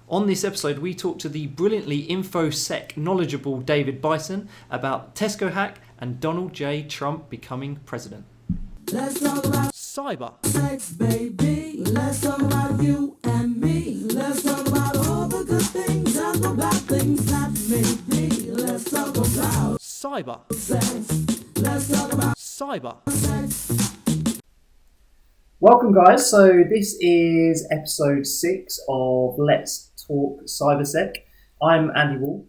On this episode, we talk to the brilliantly infosec knowledgeable David Bisson about Tesco hack and Donald J. Trump becoming president. Let's talk about Cyber. sex, baby. Let's talk about you and me. Let's talk about all the good things and the bad things that may be. Let's talk about Cyber. sex. Let's talk about Cyber. sex. Welcome guys, so this is episode 6 of Let's Talk Cybersec. I'm Andy Wall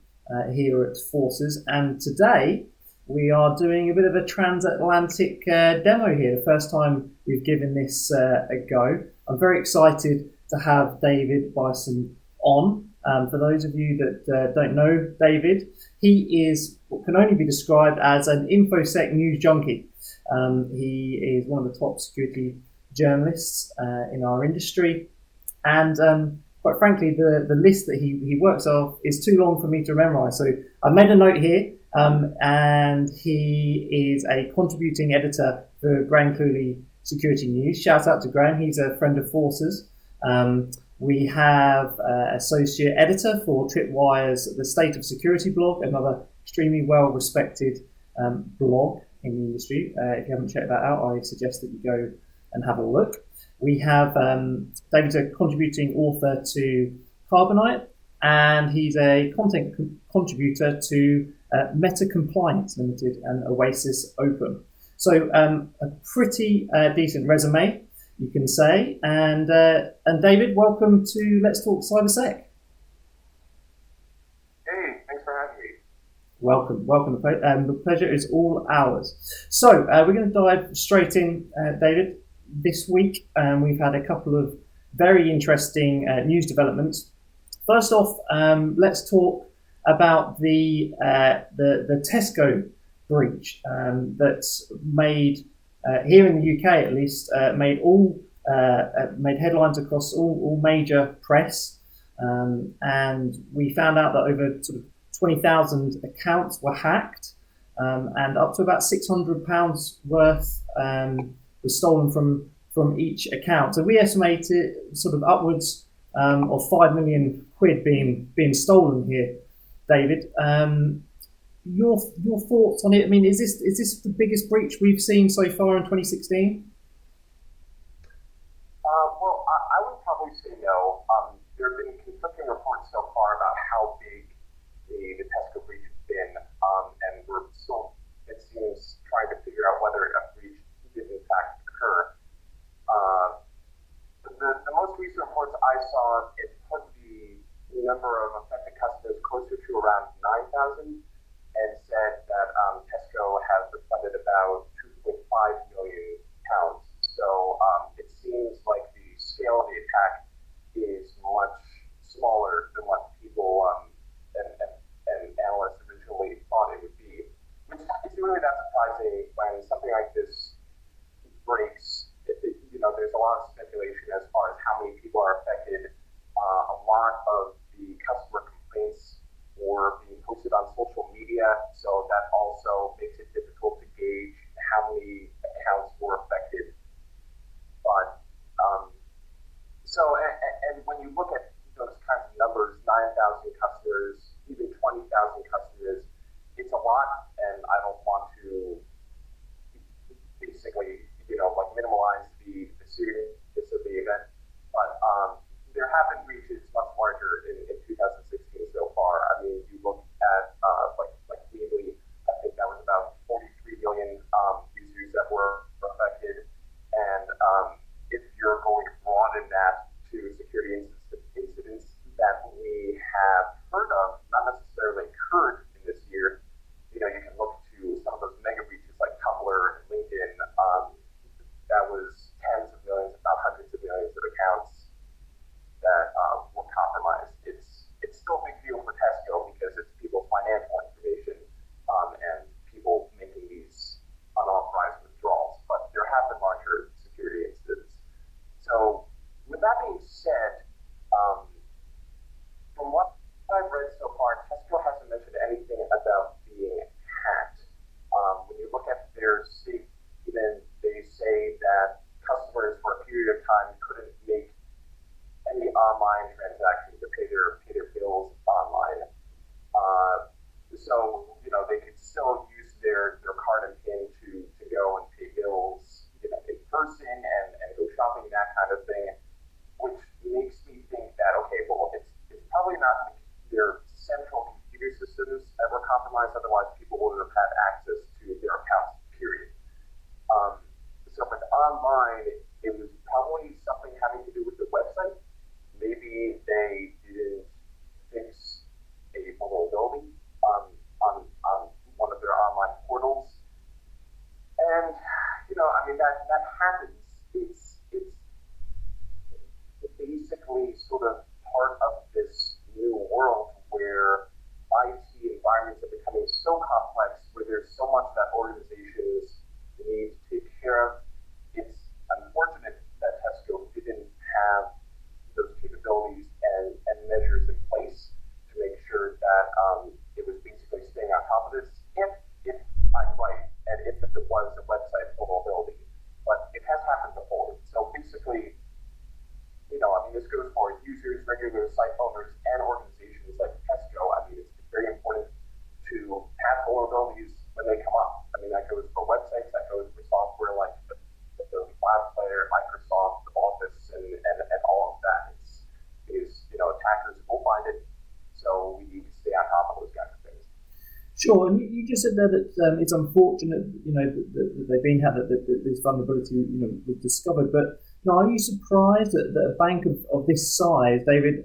here at Foursys, and today we are doing a bit of a transatlantic demo here, the first time we've given this a go. I'm very excited to have David Bisson on. For those of you that don't know David, he is what can only be described as an infosec news junkie. He is one of the top security journalists in our industry, and quite frankly the list that he works off is too long for me to memorize, so I made a note here, and he is a contributing editor for Graham Cluley Security News. Shout out to Graham, he's a friend of Foursys. We have associate editor for Tripwire's The State of Security blog, another extremely well respected blog in the industry. If you haven't checked that out, I suggest that you go and have a look. We have David's a contributing author to Carbonite, and he's a content contributor to Meta Compliance Limited and Oasis Open. So a pretty decent resume, you can say. And David, welcome to Let's Talk Cybersec. Hey, thanks for having me. Welcome. The pleasure is all ours. So we're going to dive straight in, David. This week, we've had a couple of very interesting news developments. First off, let's talk about the Tesco breach that's made here in the UK, at least, made headlines across all major press, and we found out that over sort of 20,000 accounts were hacked, and up to about £600 worth was stolen from each account. So we estimated sort of upwards of 5 million quid being stolen here, David. Your thoughts on it? I mean, is this the biggest breach we've seen so far in 2016? Well, I would probably say no. There have been conflicting reports so far about how big the Tesco breach has been, and we're still, it seems, trying to figure out whether a breach did in fact occur. The most recent reports I saw, it put the number of affected customers closer to around 9,000, and said that Tesco has refunded about 2.5 million pounds. So it seems like the scale of the attack is much smaller than what people and analysts originally thought it would be, which is really not surprising when something like this breaks. There's a lot of speculation as far as how many people are affected. A lot of the customer complaints were being posted on social media, so that also makes it difficult to gauge how many accounts were affected. But so otherwise people wouldn't have had access to their accounts, period. So with online, it was probably something having to do with the website. Maybe they didn't fix a vulnerability on one of their online portals. And, that happens. It's basically sort of part of this new world where IT environments are becoming so complex, where there's so much that organizations need to take care of. It's unfortunate that Tesco didn't have those capabilities and measures in place to make sure that it was basically staying on top of this, if I'm right, and if it was a website vulnerability. But it has happened before. So basically, this goes for users, regular site owners, and organizations like Tesco. It's very important to have vulnerabilities when they come up. That goes for websites, that goes for software like the Cloud Player, Microsoft Office, and all of that. It's because, attackers will find it, so we need to stay on top of those kinds of things. Sure, and you just said there that it's unfortunate, that they've been had that this vulnerability, was discovered. But are you surprised that a bank of this size, David,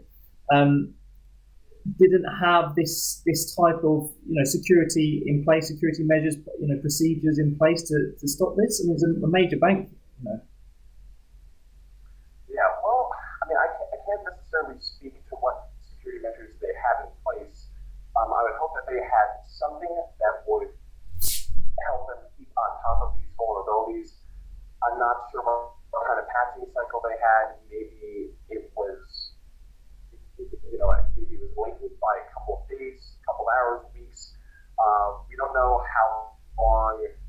didn't have this type of security in place, security measures, procedures in place to stop this? It's a major bank. Yeah, well, I can't necessarily speak to what security measures they have in place. I would hope that they had something that would help them keep on top of these vulnerabilities. I'm not sure what kind of patching cycle they had. Maybe it was, maybe it was lengthened by a couple of days, a couple of hours, weeks. We don't know how long it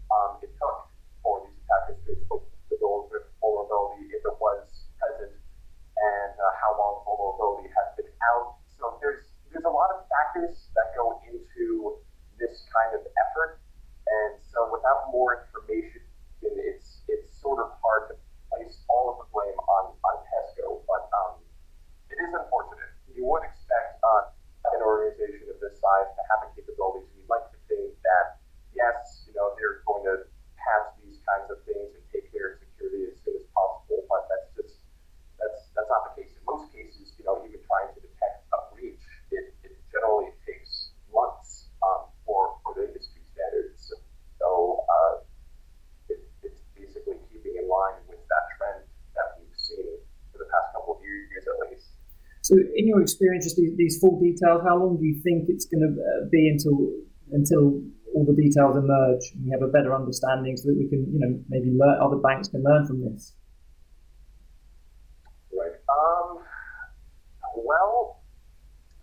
took for these attackers to exploit the vulnerability, if it was present, and how long vulnerability has been out. So there's a lot of factors that go into this kind of effort, and so without more information, it's sort of hard to place all of the blame on Tesco. But it is unfortunate. You would expect an organization of this size to have the capabilities. We'd like to think that yes, they're going to patch these kinds of things and take care of security as soon as possible, but that's not the case. In most cases, even trying to detect a breach, it generally takes months for the industry standards. So it's basically keeping in line with that trend that we've seen for the past couple of years at least. So, in your experience, just these full details, how long do you think it's going to be until all the details emerge and we have a better understanding, so that we can, maybe other banks can learn from this? Right. Well,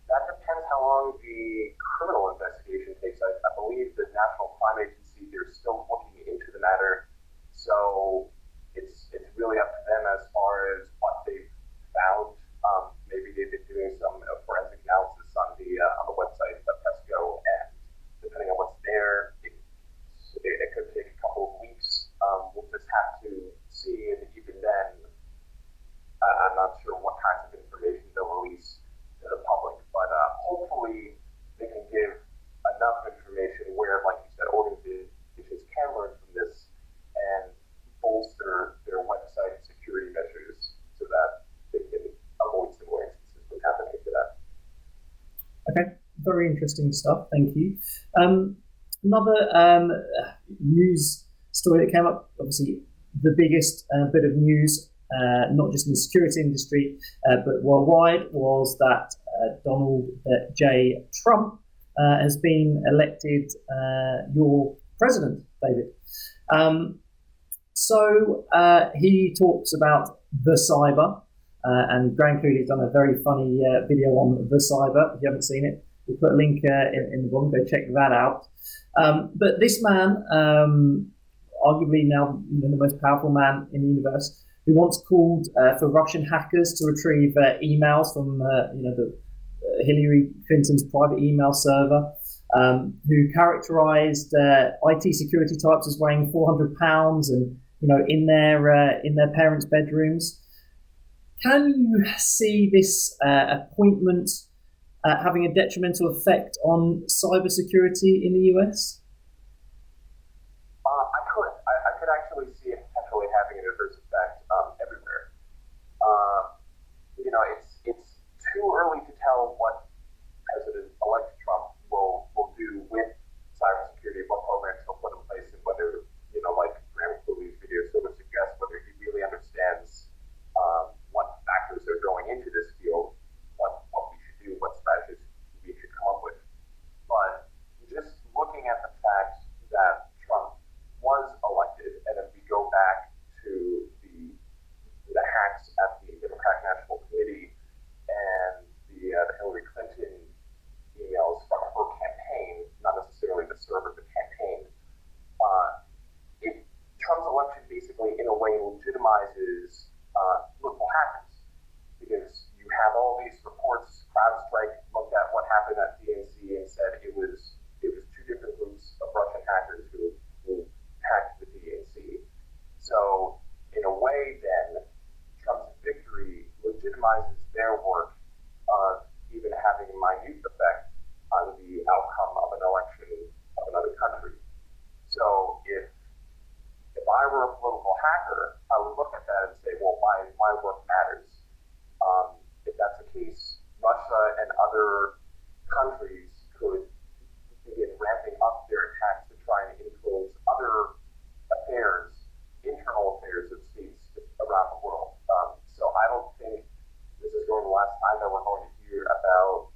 that depends how long the criminal investigation takes. I believe the National Crime Agency, they're still looking into the matter, so it's really up to them as far as what they've found. Maybe they've been doing some forensic analysis on the website of Tesco, and depending on what's there, it could take a couple of weeks. We'll just have to see, and even then, I'm not sure what kinds of information they'll release to the public, but hopefully they can give enough information where, like you said, organizations can learn from this and bolster their website security measures so that they can avoid similar instances from happening to that. Okay, very interesting stuff. Thank you. Another news story that came up, obviously the biggest bit of news, not just in the security industry, but worldwide, was that Donald J. Trump has been elected your president, David. So he talks about the cyber, and Graham Cleary's done a very funny video on the cyber. If you haven't seen it, we'll put a link in the bottom. Go check that out. But this man, arguably now the most powerful man in the universe, who once called for Russian hackers to retrieve emails from the Hillary Clinton's private email server, who characterized IT security types as weighing 400 pounds and in their parents' bedrooms. Can you see this appointment having a detrimental effect on cybersecurity in the US? I could actually see it potentially having an adverse effect everywhere. It's too early to tell what President-elect Trump will do with cybersecurity, what programs he'll put in place, and whether, like Graham Cooley's video sort of suggests, whether he really understands what factors are going into this field, what we should do, what strategies we should come up with. But just looking at the fact that Trump was elected, and if we go back to the hacks at the Democratic National Committee and the Hillary Clinton emails from her campaign, not necessarily the server, the campaign, Trump's election basically, in a way, legitimizes local hackers, because you have all these reports. CrowdStrike looked at what happened at DNC and said it was two different groups of Russian hackers who hacked the DNC. So in a way, then, Trump's victory legitimizes their work of even having a minute effect on the outcome of an election of another country. So if I were a political hacker, I would look at that and say, well, my work matters. If that's the case, Russia and other countries could begin ramping up their attacks to try and influence other affairs, internal affairs of states around the world. So I don't think this is going to the last time that we're going to hear about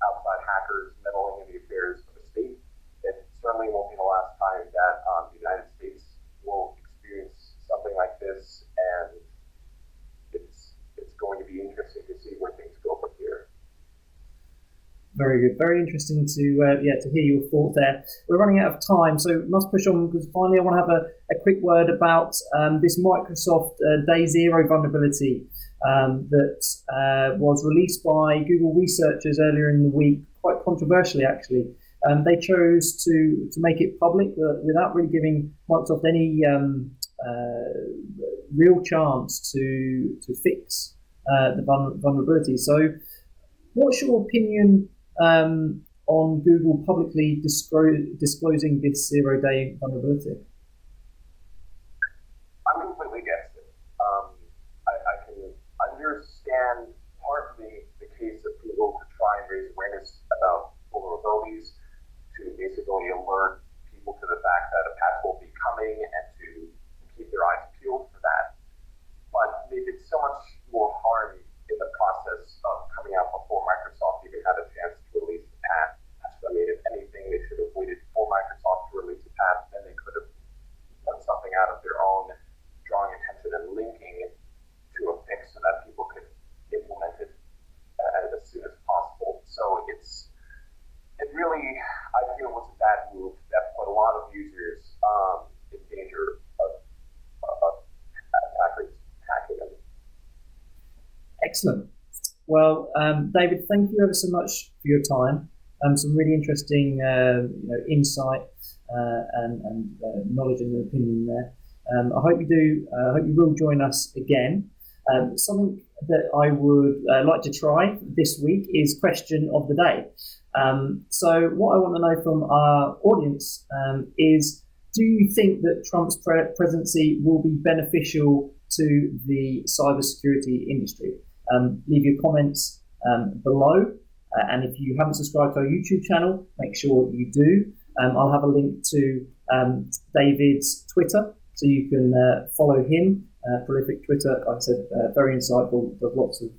outside hackers meddling in the affairs of a state. It certainly won't be the last time that the United States will experience something like this, and it's going to be interesting to see where things go from here. Very good. Very interesting to hear your thought there. We're running out of time, so must push on, because finally I want to have a quick word about this Microsoft Day Zero vulnerability that was released by Google researchers earlier in the week, quite controversially actually. They chose to make it public without really giving Microsoft any real chance to fix the vulnerability. So what's your opinion on Google publicly disclosing this zero-day vulnerability? I'm completely against it. I can understand partly the case of Google to try and raise awareness about vulnerabilities, to basically alert people to the fact that a patch will be coming and to keep their eyes peeled for that. But they did so much more harm in the process of coming out before Microsoft even had a chance to release the patch. I mean, if anything, they should have waited for Microsoft to release the patch, then they could have done something out of their own, drawing attention and linking to a fix so that people could implement it as soon as possible. So it really, I feel, was a bad move that put a lot of users in danger of attackers hacking them. Excellent. Well, David, thank you ever so much for your time. Some really interesting insight and knowledge and opinion there. I hope you do. I hope you will join us again. Something that I would like to try this week is question of the day. So what I want to know from our audience is, do you think that Trump's presidency will be beneficial to the cybersecurity industry? Leave your comments below. And if you haven't subscribed to our YouTube channel, make sure you do. I'll have a link to David's Twitter, so you can follow him. Prolific Twitter, like I said, very insightful, does lots of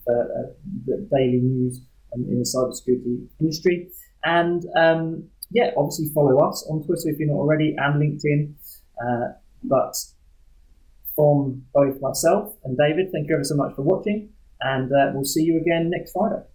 daily news in the cybersecurity industry. And obviously follow us on Twitter if you're not already, and LinkedIn. But from both myself and David, thank you ever so much for watching, and we'll see you again next Friday.